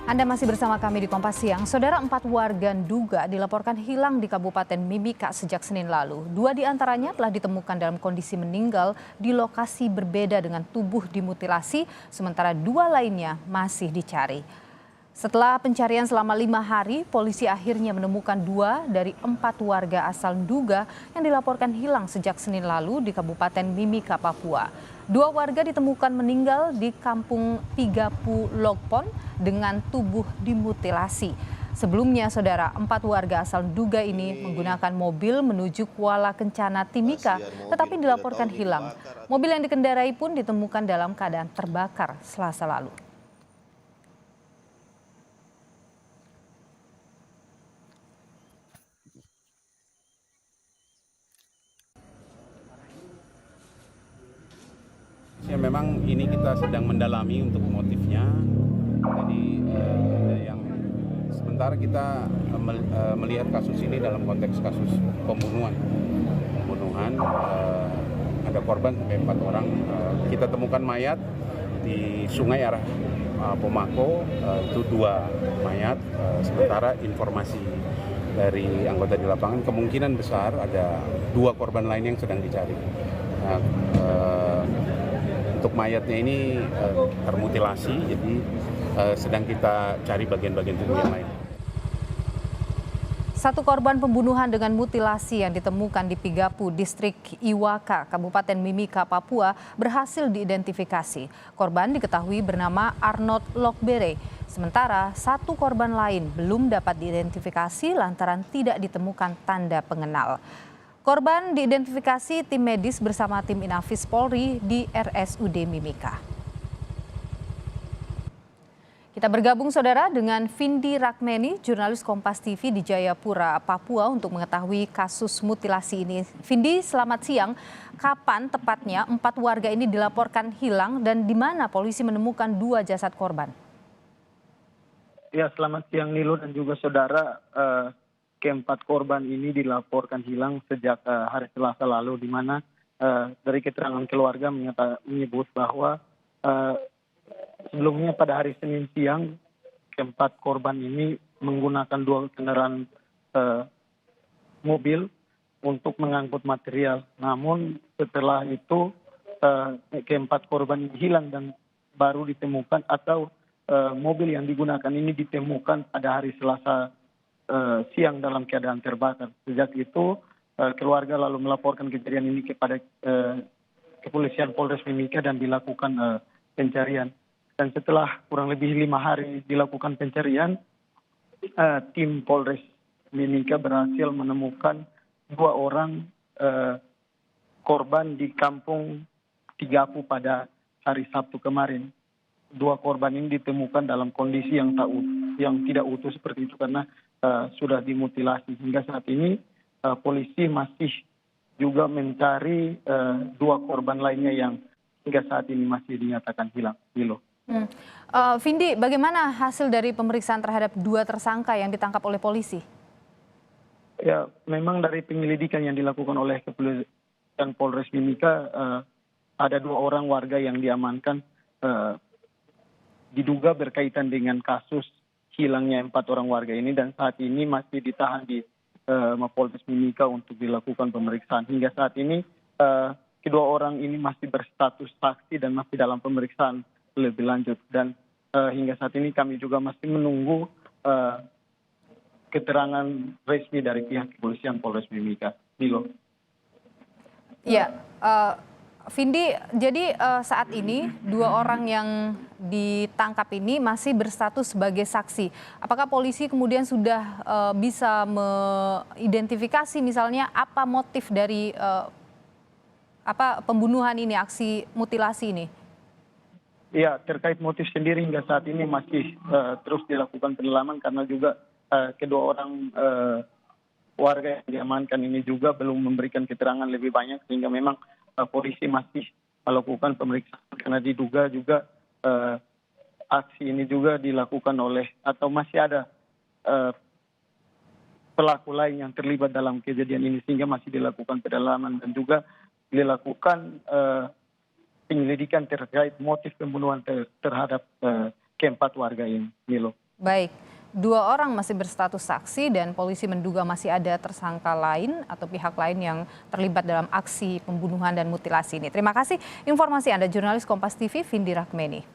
Anda masih bersama kami di Kompas Siang. Saudara, 4 warga Nduga dilaporkan hilang di Kabupaten Mimika sejak Senin lalu. 2 di antaranya telah ditemukan dalam kondisi meninggal di lokasi berbeda dengan tubuh dimutilasi, sementara 2 lainnya masih dicari. Setelah pencarian selama 5 hari, polisi akhirnya menemukan 2 dari 4 warga asal Nduga yang dilaporkan hilang sejak Senin lalu di Kabupaten Mimika, Papua. 2 warga ditemukan meninggal di Kampung Tigapu Logpon dengan tubuh dimutilasi. Sebelumnya, saudara, 4 warga asal Nduga ini menggunakan mobil menuju Kuala Kencana, Timika, tetapi dilaporkan hilang. Mobil yang dikendarai pun ditemukan dalam keadaan terbakar Selasa lalu. Ya, memang ini kita sedang mendalami untuk motifnya. Jadi yang sementara kita melihat kasus ini dalam konteks kasus pembunuhan. Ada korban sampai 4 orang. Kita temukan mayat di sungai arah Pomako, itu 2 mayat. Sementara informasi dari anggota di lapangan kemungkinan besar ada 2 korban lain yang sedang dicari. Nah, untuk mayatnya ini termutilasi, jadi sedang kita cari bagian-bagian tubuh yang lain. 1 korban pembunuhan dengan mutilasi yang ditemukan di Pigapu, Distrik Iwaka, Kabupaten Mimika, Papua, berhasil diidentifikasi. Korban diketahui bernama Arnold Lokbere. Sementara 1 korban lain belum dapat diidentifikasi lantaran tidak ditemukan tanda pengenal. Korban diidentifikasi tim medis bersama tim Inafis Polri di RSUD Mimika. Kita bergabung, saudara, dengan Vindi Rakmeni, jurnalis Kompas TV di Jayapura, Papua, untuk mengetahui kasus mutilasi ini. Vindi, selamat siang. Kapan tepatnya 4 warga ini dilaporkan hilang dan di mana polisi menemukan 2 jasad korban? Ya, selamat siang Nilo dan juga saudara. Keempat korban ini dilaporkan hilang sejak hari Selasa lalu, di mana dari keterangan keluarga menyebut bahwa sebelumnya pada hari Senin siang, keempat korban ini menggunakan 2 kendaraan mobil untuk mengangkut material. Namun setelah itu keempat korban ini hilang dan baru ditemukan, atau mobil yang digunakan ini ditemukan pada hari Selasa siang dalam keadaan terbakar. Sejak itu keluarga lalu melaporkan kejadian ini kepada kepolisian Polres Mimika dan dilakukan pencarian. Dan setelah kurang lebih 5 hari dilakukan pencarian, tim Polres Mimika berhasil menemukan 2 orang korban di Kampung Tigapu pada hari Sabtu kemarin. 2 korban ini ditemukan dalam kondisi yang tidak utuh seperti itu karena sudah dimutilasi. Hingga saat ini polisi masih juga mencari 2 korban lainnya yang hingga saat ini masih dinyatakan hilang. Vindi, bagaimana hasil dari pemeriksaan terhadap 2 tersangka yang ditangkap oleh polisi? Ya, memang dari penyelidikan yang dilakukan oleh kepolisian Polres Mimika, ada 2 orang warga yang diamankan, diduga berkaitan dengan kasus hilangnya 4 orang warga ini, dan saat ini masih ditahan di Mapolres Mimika untuk dilakukan pemeriksaan. Hingga saat ini kedua orang ini masih berstatus saksi dan masih dalam pemeriksaan lebih lanjut, dan hingga saat ini kami juga masih menunggu keterangan resmi dari pihak kepolisian Polres Mimika. Ya, Vindi, jadi saat ini 2 orang yang ditangkap ini masih berstatus sebagai saksi. Apakah polisi kemudian sudah bisa mengidentifikasi misalnya apa motif dari pembunuhan ini, aksi mutilasi ini? Ya, terkait motif sendiri hingga saat ini masih terus dilakukan pendalaman karena juga kedua orang warga yang diamankan ini juga belum memberikan keterangan lebih banyak, sehingga memang polisi masih melakukan pemeriksaan karena diduga juga aksi ini juga dilakukan oleh atau masih ada pelaku lain yang terlibat dalam kejadian ini, sehingga masih dilakukan pendalaman dan juga dilakukan penyelidikan terkait motif pembunuhan terhadap keempat warga ini. Baik, 2 orang masih berstatus saksi dan polisi menduga masih ada tersangka lain atau pihak lain yang terlibat dalam aksi pembunuhan dan mutilasi ini. Terima kasih informasi Anda, jurnalis Kompas TV Vindi Rakmeni.